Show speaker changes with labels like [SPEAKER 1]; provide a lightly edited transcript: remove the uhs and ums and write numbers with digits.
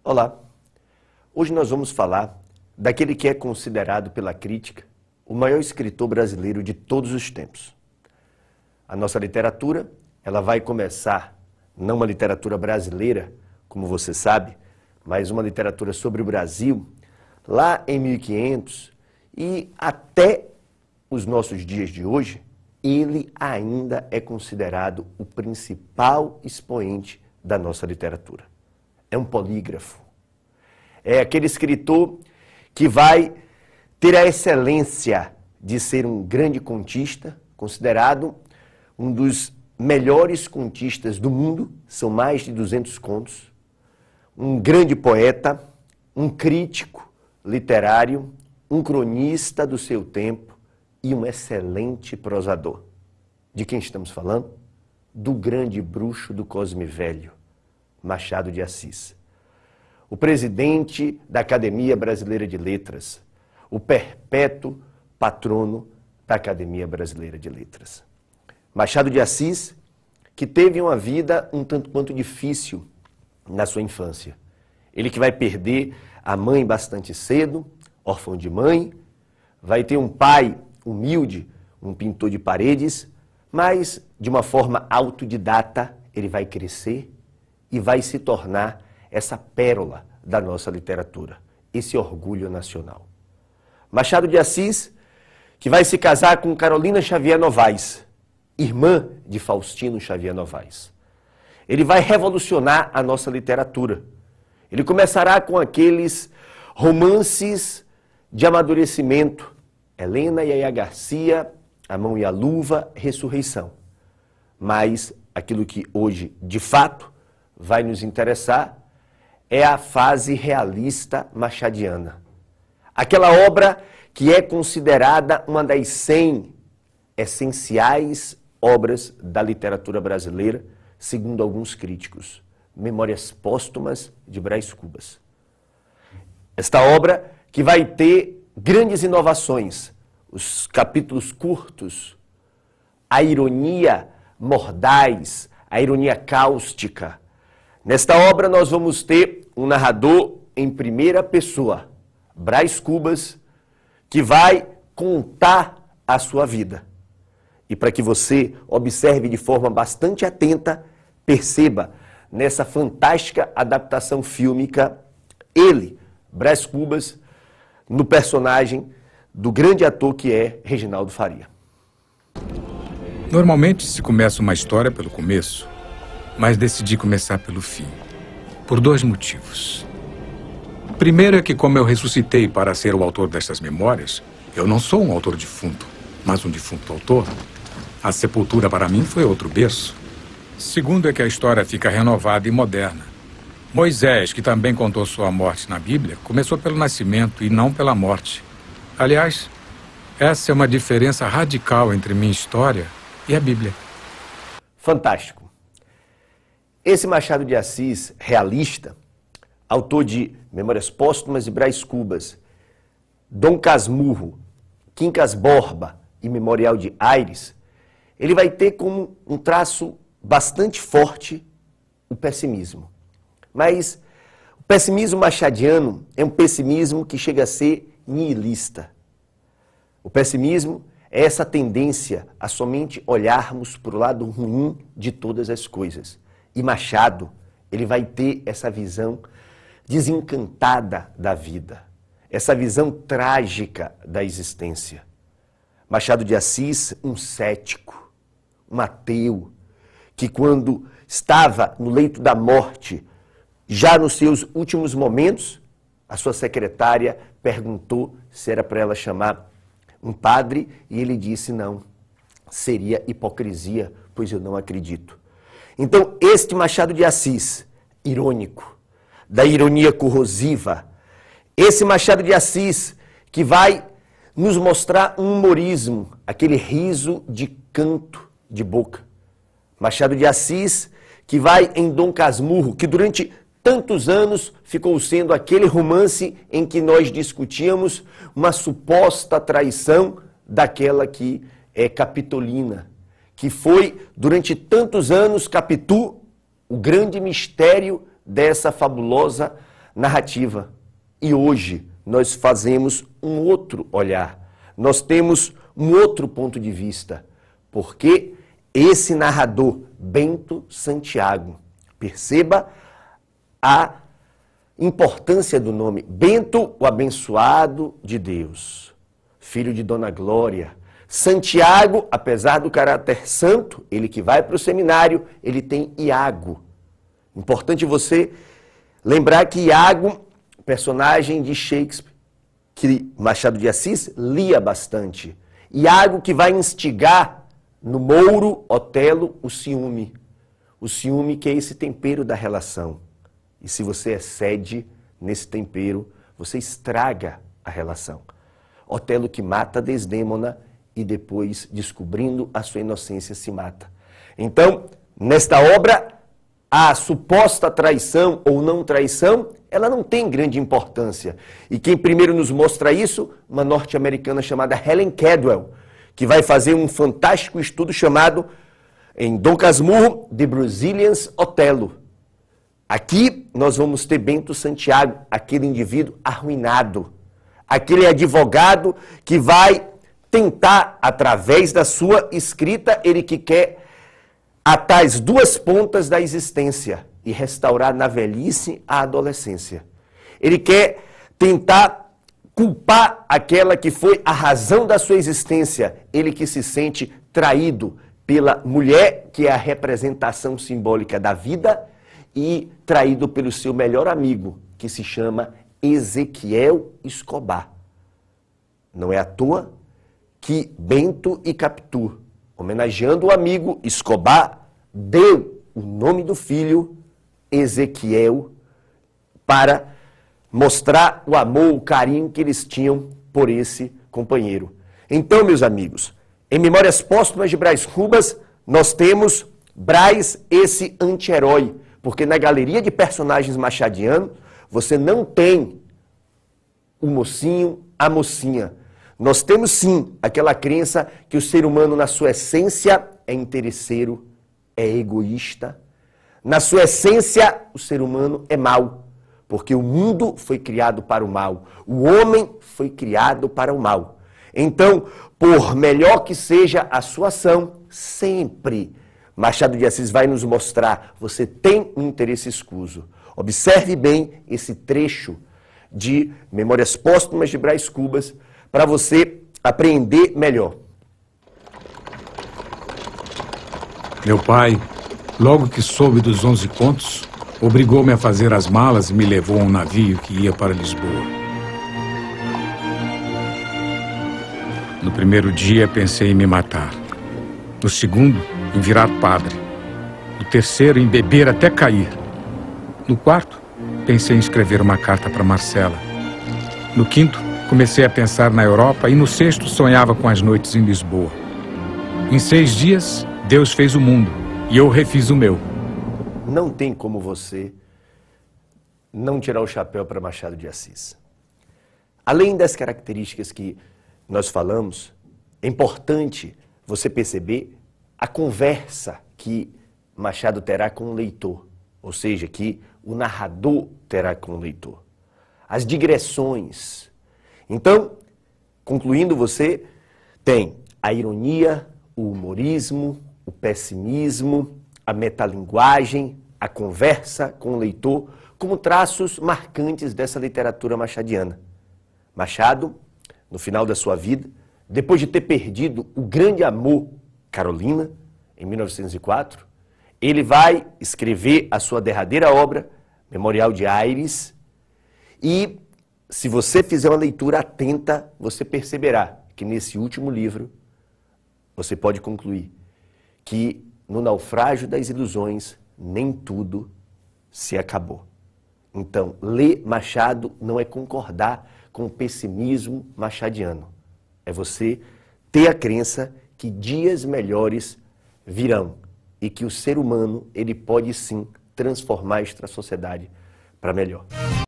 [SPEAKER 1] Olá, hoje nós vamos falar daquele que é considerado pela crítica o maior escritor brasileiro de todos os tempos. A nossa literatura, ela vai começar, não uma literatura brasileira, como você sabe, mas uma literatura sobre o Brasil, lá em 1500 e até os nossos dias de hoje, ele ainda é considerado o principal expoente da nossa literatura. É um polígrafo. É aquele escritor que vai ter a excelência de ser um grande contista, considerado um dos melhores contistas do mundo, são mais de 200 contos, um grande poeta, um crítico literário, um cronista do seu tempo e um excelente prosador. De quem estamos falando? Do grande bruxo do Cosme Velho, Machado de Assis. O presidente da Academia Brasileira de Letras, o perpétuo patrono da Academia Brasileira de Letras. Machado de Assis, que teve uma vida um tanto quanto difícil na sua infância. Ele que vai perder a mãe bastante cedo, órfão de mãe, vai ter um pai humilde, um pintor de paredes, mas de uma forma autodidata ele vai crescer e vai se tornar essa pérola da nossa literatura, esse orgulho nacional. Machado de Assis, que vai se casar com Carolina Xavier Novaes, irmã de Faustino Xavier Novaes. Ele vai revolucionar a nossa literatura. Ele começará com aqueles romances de amadurecimento, Helena e Yaya Garcia, A Mão e a Luva, Ressurreição. Mas aquilo que hoje, de fato, vai nos interessar é a fase realista machadiana. Aquela obra que é considerada uma das 100 essenciais obras da literatura brasileira, segundo alguns críticos. Memórias Póstumas de Brás Cubas. Esta obra que vai ter grandes inovações, os capítulos curtos, a ironia mordaz, a ironia cáustica. Nesta obra nós vamos ter um narrador em primeira pessoa, Brás Cubas, que vai contar a sua vida. E para que você observe de forma bastante atenta, perceba nessa fantástica adaptação fílmica, ele, Brás Cubas, no personagem do grande ator que é Reginaldo Faria.
[SPEAKER 2] Normalmente se começa uma história pelo começo, mas decidi começar pelo fim, por 2 motivos. O primeiro é que, como eu ressuscitei para ser o autor destas memórias, eu não sou um autor defunto, mas um defunto autor. A sepultura para mim foi outro berço. Segundo é que a história fica renovada e moderna. Moisés, que também contou sua morte na Bíblia, começou pelo nascimento e não pela morte. Aliás, essa é uma diferença radical entre minha história e a Bíblia.
[SPEAKER 1] Fantástico. Esse Machado de Assis, realista, autor de Memórias Póstumas e Brás Cubas, Dom Casmurro, Quincas Borba e Memorial de Aires, ele vai ter como um traço bastante forte o pessimismo. Mas o pessimismo machadiano é um pessimismo que chega a ser nihilista. O pessimismo é essa tendência a somente olharmos para o lado ruim de todas as coisas. E Machado, ele vai ter essa visão desencantada da vida, essa visão trágica da existência. Machado de Assis, um cético, um ateu, que quando estava no leito da morte, já nos seus últimos momentos, a sua secretária perguntou se era para ela chamar um padre e ele disse não, seria hipocrisia, pois eu não acredito. Então, este Machado de Assis, irônico, da ironia corrosiva, esse Machado de Assis que vai nos mostrar um humorismo, aquele riso de canto de boca. Machado de Assis que vai em Dom Casmurro, que durante tantos anos ficou sendo aquele romance em que nós discutíamos uma suposta traição daquela que é Capitolina, que foi, durante tantos anos, Capitu, o grande mistério dessa fabulosa narrativa. E hoje nós fazemos um outro olhar. Nós temos um outro ponto de vista. Porque esse narrador, Bento Santiago, perceba a importância do nome. Bento, o abençoado de Deus, filho de Dona Glória. Santiago, apesar do caráter santo, ele que vai para o seminário, ele tem Iago. Importante você lembrar que Iago, personagem de Shakespeare, que Machado de Assis lia bastante. Iago que vai instigar no Mouro, Otelo, o ciúme. O ciúme que é esse tempero da relação. E se você excede nesse tempero, você estraga a relação. Otelo que mata Desdêmona e depois, descobrindo a sua inocência, se mata. Então, nesta obra, a suposta traição ou não traição, ela não tem grande importância. E quem primeiro nos mostra isso, uma norte-americana chamada Helen Cadwell, que vai fazer um fantástico estudo chamado, em Dom Casmurro, The Brazilian's Othello. Aqui nós vamos ter Bento Santiago, aquele indivíduo arruinado, aquele advogado que vai tentar, através da sua escrita, ele que quer atar as duas pontas da existência e restaurar na velhice a adolescência. Ele quer tentar culpar aquela que foi a razão da sua existência, ele que se sente traído pela mulher, que é a representação simbólica da vida, e traído pelo seu melhor amigo, que se chama Ezequiel Escobar. Não é à toa que Bento e Capitu, homenageando o amigo Escobar, deu o nome do filho Ezequiel para mostrar o amor, o carinho que eles tinham por esse companheiro. Então, meus amigos, em Memórias Póstumas de Brás Cubas, nós temos Brás, esse anti-herói, porque na galeria de personagens machadianos, você não tem o mocinho, a mocinha. Nós temos sim aquela crença que o ser humano, na sua essência, é interesseiro, é egoísta. Na sua essência, o ser humano é mau, porque o mundo foi criado para o mal. O homem foi criado para o mal. Então, por melhor que seja a sua ação, sempre Machado de Assis vai nos mostrar, você tem um interesse escuso. Observe bem esse trecho de Memórias Póstumas de Brás Cubas, para você aprender melhor.
[SPEAKER 2] Meu pai, logo que soube dos 11 contos, obrigou-me a fazer as malas e me levou a um navio que ia para Lisboa. No primeiro dia pensei em me matar. No segundo, em virar padre. No terceiro, em beber até cair. No quarto, pensei em escrever uma carta para Marcela. No quinto, comecei a pensar na Europa e no sexto sonhava com as noites em Lisboa. Em 6 dias, Deus fez o mundo e eu refiz o meu.
[SPEAKER 1] Não tem como você não tirar o chapéu para Machado de Assis. Além das características que nós falamos, é importante você perceber a conversa que Machado terá com o leitor, ou seja, que o narrador terá com o leitor. As digressões. Então, concluindo, você tem a ironia, o humorismo, o pessimismo, a metalinguagem, a conversa com o leitor, como traços marcantes dessa literatura machadiana. Machado, no final da sua vida, depois de ter perdido o grande amor, Carolina, em 1904, ele vai escrever a sua derradeira obra, Memorial de Aires, e se você fizer uma leitura atenta, você perceberá que nesse último livro, você pode concluir que no naufrágio das ilusões, nem tudo se acabou. Então, ler Machado não é concordar com o pessimismo machadiano. É você ter a crença que dias melhores virão e que o ser humano ele pode sim transformar esta sociedade para melhor.